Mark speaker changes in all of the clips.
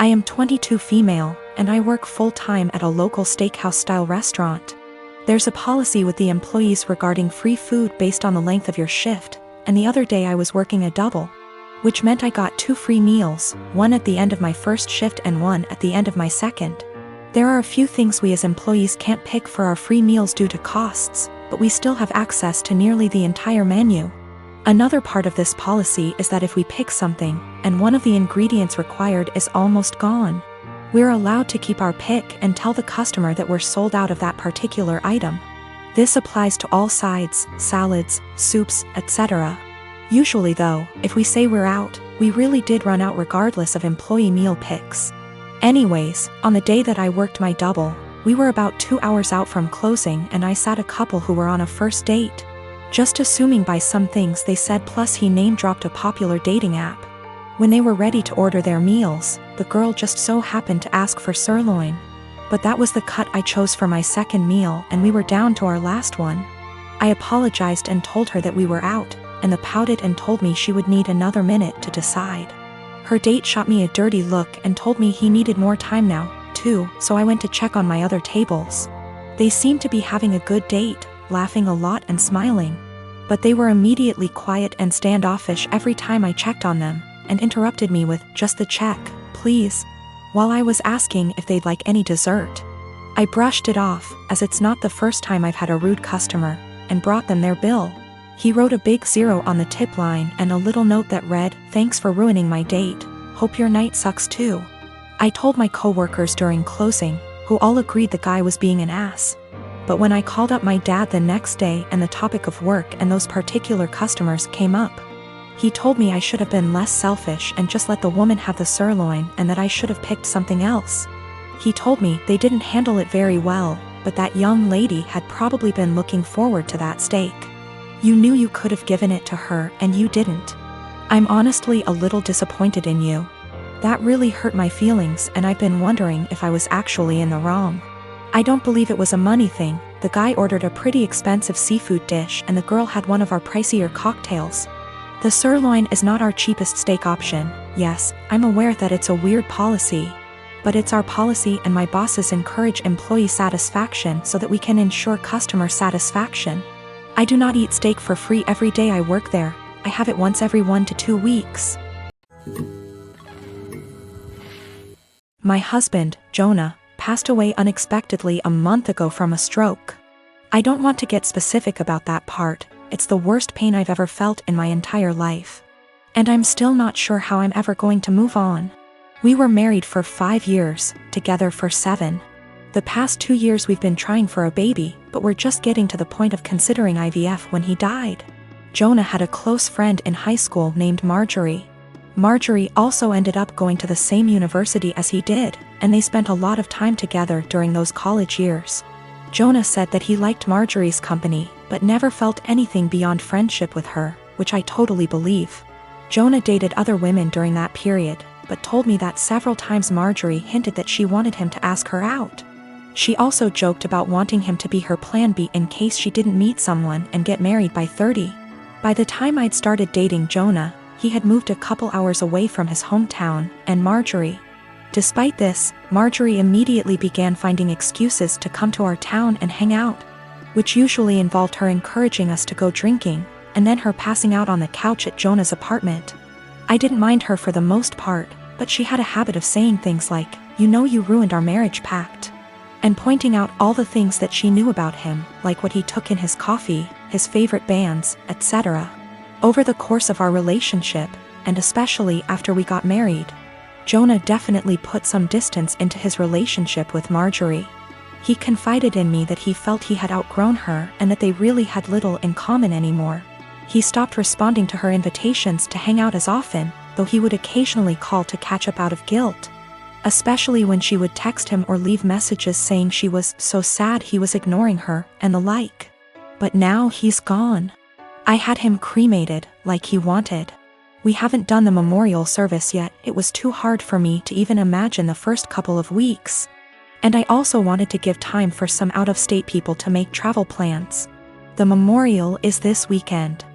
Speaker 1: I am 22 female, and I work full-time at a local steakhouse-style restaurant. There's a policy with the employees regarding free food based on the length of your shift, and the other day I was working a double, which meant I got 2 free meals, one at the end of my first shift and one at the end of my second. There are a few things we as employees can't pick for our free meals due to costs, but we still have access to nearly the entire menu. Another part of this policy is that if we pick something, and one of the ingredients required is almost gone, we're allowed to keep our pick and tell the customer that we're sold out of that particular item. This applies to all sides, salads, soups, etc. Usually though, if we say we're out, we really did run out regardless of employee meal picks. Anyways, on the day that I worked my double, we were about 2 hours out from closing and I sat a couple who were on a first date. Just assuming by some things they said, plus he name-dropped a popular dating app. When they were ready to order their meals, the girl just so happened to ask for sirloin. But that was the cut I chose for my second meal and we were down to our last one. I apologized and told her that we were out, and the pouted and told me she would need another minute to decide. Her date shot me a dirty look and told me he needed more time now, too, so I went to check on my other tables. They seemed to be having a good date, laughing a lot and smiling. But they were immediately quiet and standoffish every time I checked on them, and interrupted me with, "Just the check, please," while I was asking if they'd like any dessert. I brushed it off, as it's not the first time I've had a rude customer, and brought them their bill. He wrote a big 0 on the tip line and a little note that read, "Thanks for ruining my date, hope your night sucks too." I told my coworkers during closing, who all agreed the guy was being an ass. But when I called up my dad the next day and the topic of work and those particular customers came up, he told me I should have been less selfish and just let the woman have the sirloin and that I should have picked something else. He told me they didn't handle it very well, but that young lady had probably been looking forward to that steak. You knew you could have given it to her and you didn't. I'm honestly a little disappointed in you. That really hurt my feelings and I've been wondering if I was actually in the wrong. I don't believe it was a money thing. The guy ordered a pretty expensive seafood dish and the girl had one of our pricier cocktails. The sirloin is not our cheapest steak option. Yes, I'm aware that it's a weird policy. But it's our policy and my bosses encourage employee satisfaction so that we can ensure customer satisfaction. I do not eat steak for free every day I work there. I have it once every 1 to 2 weeks. My husband, Jonah, passed away unexpectedly a month ago from a stroke. I don't want to get specific about that part, it's the worst pain I've ever felt in my entire life. And I'm still not sure how I'm ever going to move on. We were married for 5 years, together for 7. The past 2 years we've been trying for a baby, but we're just getting to the point of considering IVF when he died. Jonah had a close friend in high school named Marjorie. Marjorie also ended up going to the same university as he did, and they spent a lot of time together during those college years. Jonah said that he liked Marjorie's company, but never felt anything beyond friendship with her, which I totally believe. Jonah dated other women during that period, but told me that several times Marjorie hinted that she wanted him to ask her out. She also joked about wanting him to be her plan B in case she didn't meet someone and get married by 30. By the time I'd started dating Jonah, he had moved a couple hours away from his hometown, and Marjorie. Despite this, Marjorie immediately began finding excuses to come to our town and hang out, which usually involved her encouraging us to go drinking, and then her passing out on the couch at Jonah's apartment. I didn't mind her for the most part, but she had a habit of saying things like, "You know you ruined our marriage pact," and pointing out all the things that she knew about him, like what he took in his coffee, his favorite bands, etc. Over the course of our relationship, and especially after we got married, Jonah definitely put some distance into his relationship with Marjorie. He confided in me that he felt he had outgrown her and that they really had little in common anymore. He stopped responding to her invitations to hang out as often, though he would occasionally call to catch up out of guilt. Especially when she would text him or leave messages saying she was so sad he was ignoring her, and the like. But now he's gone. I had him cremated, like he wanted. We haven't done the memorial service yet, it was too hard for me to even imagine the first couple of weeks. And I also wanted to give time for some out-of-state people to make travel plans. The memorial is this weekend.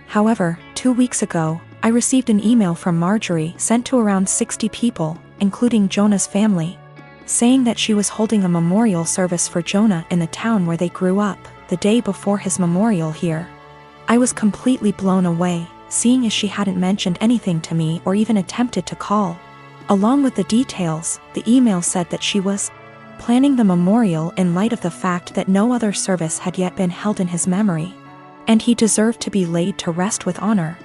Speaker 1: However, 2 weeks ago, I received an email from Marjorie sent to around 60 people, including Jonah's family, saying that she was holding a memorial service for Jonah in the town where they grew up, the day before his memorial here. I was completely blown away, seeing as she hadn't mentioned anything to me or even attempted to call. Along with the details, the email said that she was planning the memorial in light of the fact that no other service had yet been held in his memory, and he deserved to be laid to rest with honor.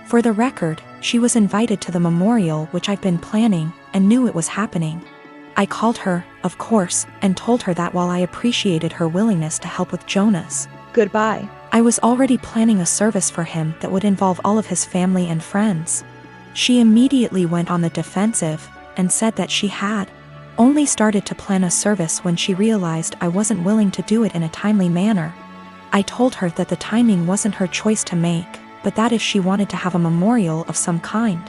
Speaker 1: For the record, she was invited to the memorial, which I've been planning, and knew it was happening. I called her, of course, and told her that while I appreciated her willingness to help with Jonah's goodbye, I was already planning a service for him that would involve all of his family and friends. She immediately went on the defensive, and said that she had only started to plan a service when she realized I wasn't willing to do it in a timely manner. I told her that the timing wasn't her choice to make, but that if she wanted to have a memorial of some kind,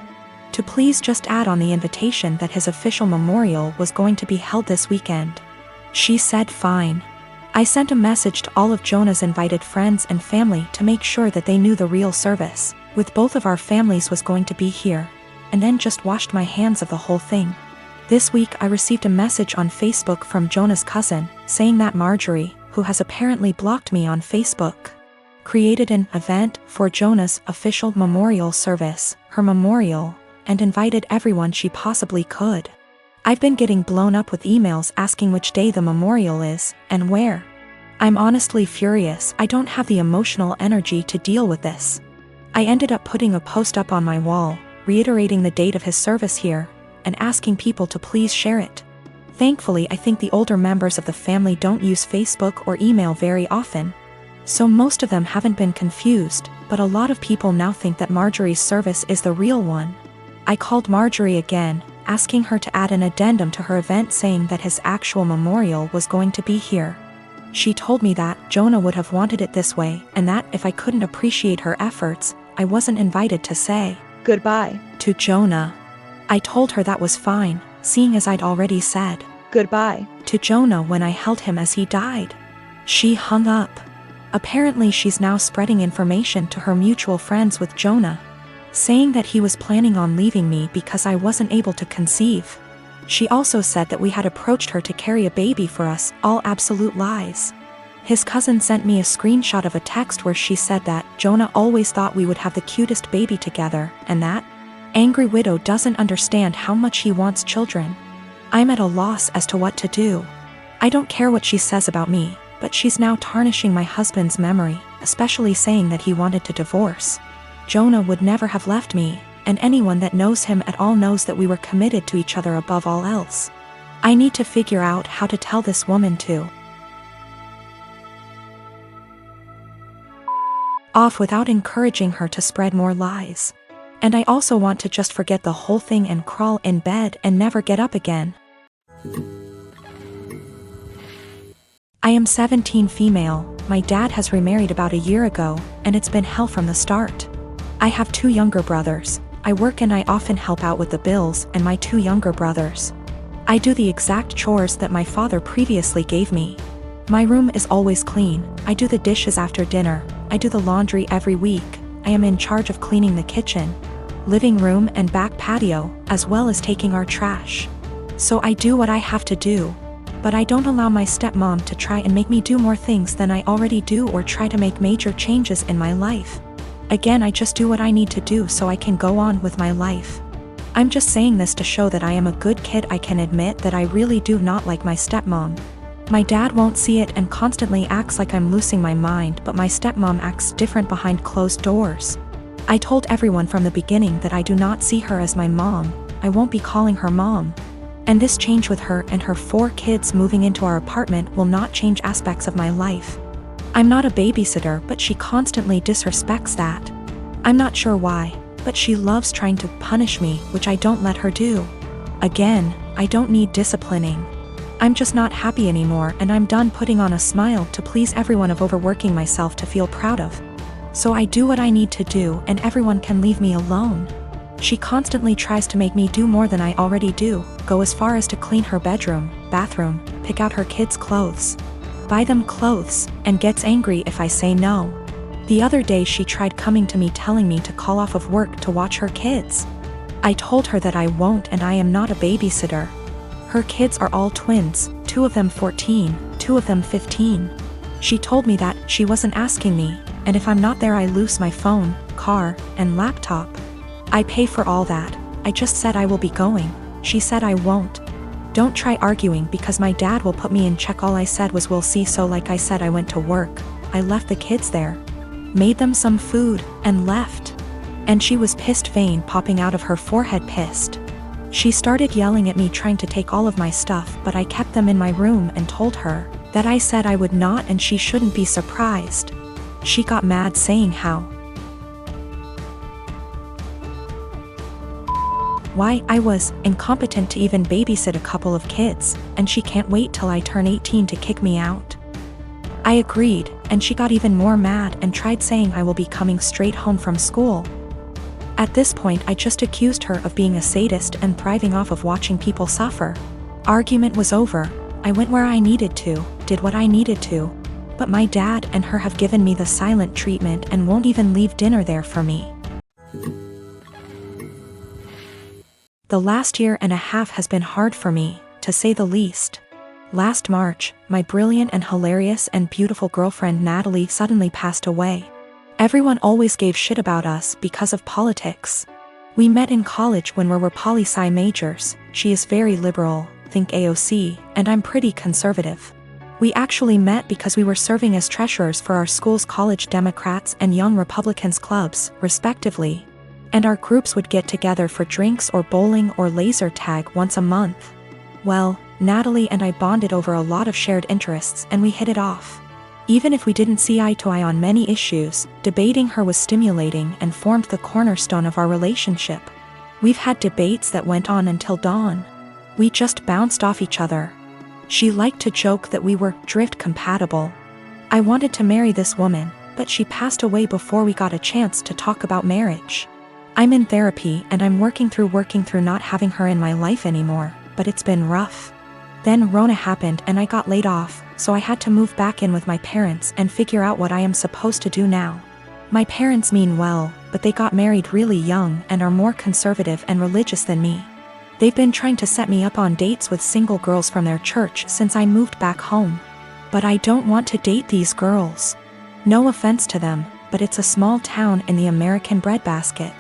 Speaker 1: to please just add on the invitation that his official memorial was going to be held this weekend. She said fine. I sent a message to all of Jonah's invited friends and family to make sure that they knew the real service, with both of our families, was going to be here, and then just washed my hands of the whole thing. This week I received a message on Facebook from Jonah's cousin, saying that Marjorie, who has apparently blocked me on Facebook, created an event for Jonah's official memorial service, her memorial, and invited everyone she possibly could. I've been getting blown up with emails asking which day the memorial is, and where. I'm honestly furious. I don't have the emotional energy to deal with this. I ended up putting a post up on my wall, reiterating the date of his service here, and asking people to please share it. Thankfully, I think the older members of the family don't use Facebook or email very often, so most of them haven't been confused, but a lot of people now think that Marjorie's service is the real one. I called Marjorie again, asking her to add an addendum to her event saying that his actual memorial was going to be here. She told me that Jonah would have wanted it this way, and that if I couldn't appreciate her efforts, I wasn't invited to say goodbye to Jonah. I told her that was fine, seeing as I'd already said goodbye to Jonah when I held him as he died. She hung up. Apparently she's now spreading information to her mutual friends with Jonah, saying that he was planning on leaving me because I wasn't able to conceive. She also said that we had approached her to carry a baby for us, all absolute lies. His cousin sent me a screenshot of a text where she said that Jonah always thought we would have the cutest baby together, and that angry widow doesn't understand how much he wants children. I'm at a loss as to what to do. I don't care what she says about me, but she's now tarnishing my husband's memory, especially saying that he wanted to divorce. Jonah would never have left me, and anyone that knows him at all knows that we were committed to each other above all else. I need to figure out how to tell this woman to off without encouraging her to spread more lies. And I also want to just forget the whole thing and crawl in bed and never get up again. I am 17, female. My dad has remarried about a year ago, and it's been hell from the start. I have 2 younger brothers. I work and I often help out with the bills and my 2 younger brothers. I do the exact chores that my father previously gave me. My room is always clean. I do the dishes after dinner. I do the laundry every week. I am in charge of cleaning the kitchen, living room and back patio, as well as taking our trash. So I do what I have to do. But I don't allow my stepmom to try and make me do more things than I already do or try to make major changes in my life. Again, I just do what I need to do so I can go on with my life. I'm just saying this to show that I am a good kid. I can admit that I really do not like my stepmom. My dad won't see it and constantly acts like I'm losing my mind, but my stepmom acts different behind closed doors. I told everyone from the beginning that I do not see her as my mom. I won't be calling her mom. And this change with her and her 4 kids moving into our apartment will not change aspects of my life. I'm not a babysitter, but she constantly disrespects that. I'm not sure why, but she loves trying to punish me, which I don't let her do. Again, I don't need disciplining. I'm just not happy anymore, and I'm done putting on a smile to please everyone of overworking myself to feel proud of. So I do what I need to do and everyone can leave me alone. She constantly tries to make me do more than I already do, go as far as to clean her bedroom, bathroom, pick out her kids' clothes, buy them clothes, and gets angry if I say no. The other day she tried coming to me telling me to call off of work to watch her kids. I told her that I won't and I am not a babysitter. Her kids are all twins, 2 of them 14, 2 of them 15. She told me that she wasn't asking me, and if I'm not there I lose my phone, car, and laptop. I pay for all that. I just said I will be going. She said I won't. Don't try arguing because my dad will put me in check. All I said was we'll see. So like I said, I went to work. I left the kids there, made them some food, and left. And she was pissed, vein popping out of her forehead, pissed. She started yelling at me, trying to take all of my stuff, but I kept them in my room and told her that I said I would not and she shouldn't be surprised. She got mad, saying why I was incompetent to even babysit a couple of kids, and she can't wait till I turn 18 to kick me out. I agreed, and she got even more mad and tried saying I will be coming straight home from school. At this point I just accused her of being a sadist and thriving off of watching people suffer. Argument was over. I went where I needed to, did what I needed to. But my dad and her have given me the silent treatment and won't even leave dinner there for me. The last year and a half has been hard for me, to say the least. Last March, my brilliant and hilarious and beautiful girlfriend Natalie suddenly passed away. Everyone always gave shit about us because of politics. We met in college when we were poli-sci majors. She is very liberal, think AOC, and I'm pretty conservative. We actually met because we were serving as treasurers for our school's college Democrats and Young Republicans clubs, respectively. And our groups would get together for drinks or bowling or laser tag once a month. Well, Natalie and I bonded over a lot of shared interests and we hit it off. Even if we didn't see eye to eye on many issues, debating her was stimulating and formed the cornerstone of our relationship. We've had debates that went on until dawn. We just bounced off each other. She liked to joke that we were drift compatible. I wanted to marry this woman, but she passed away before we got a chance to talk about marriage. I'm in therapy and I'm working through not having her in my life anymore, but it's been rough. Then Rona happened and I got laid off, so I had to move back in with my parents and figure out what I am supposed to do now. My parents mean well, but they got married really young and are more conservative and religious than me. They've been trying to set me up on dates with single girls from their church since I moved back home. But I don't want to date these girls. No offense to them, but it's a small town in the American breadbasket.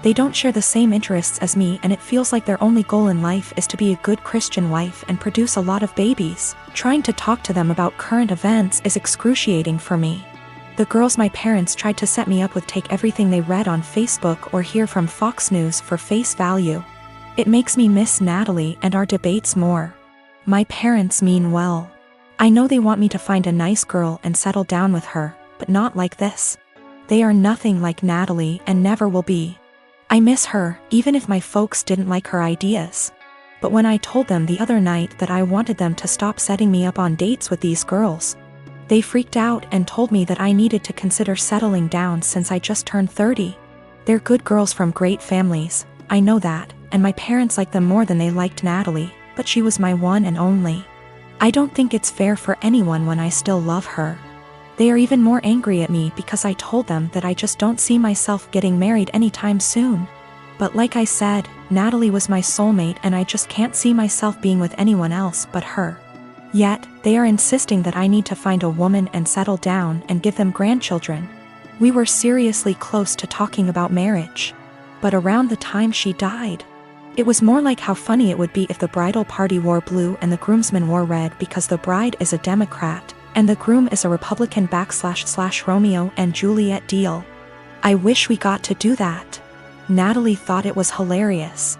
Speaker 1: They don't share the same interests as me and it feels like their only goal in life is to be a good Christian wife and produce a lot of babies. Trying to talk to them about current events is excruciating for me. The girls my parents tried to set me up with take everything they read on Facebook or hear from Fox News for face value. It makes me miss Natalie and our debates more. My parents mean well. I know they want me to find a nice girl and settle down with her, but not like this. They are nothing like Natalie and never will be. I miss her, even if my folks didn't like her ideas. But when I told them the other night that I wanted them to stop setting me up on dates with these girls, they freaked out and told me that I needed to consider settling down since I just turned 30. They're good girls from great families, I know that, and my parents like them more than they liked Natalie, but she was my one and only. I don't think it's fair for anyone when I still love her. They are even more angry at me because I told them that I just don't see myself getting married anytime soon. But like I said, Natalie was my soulmate and I just can't see myself being with anyone else but her. Yet, they are insisting that I need to find a woman and settle down and give them grandchildren. We were seriously close to talking about marriage. But around the time she died, it was more like how funny it would be if the bridal party wore blue and the groomsmen wore red because the bride is a Democrat and the groom is a Republican / Romeo and Juliet deal. I wish we got to do that. Natalie thought it was hilarious.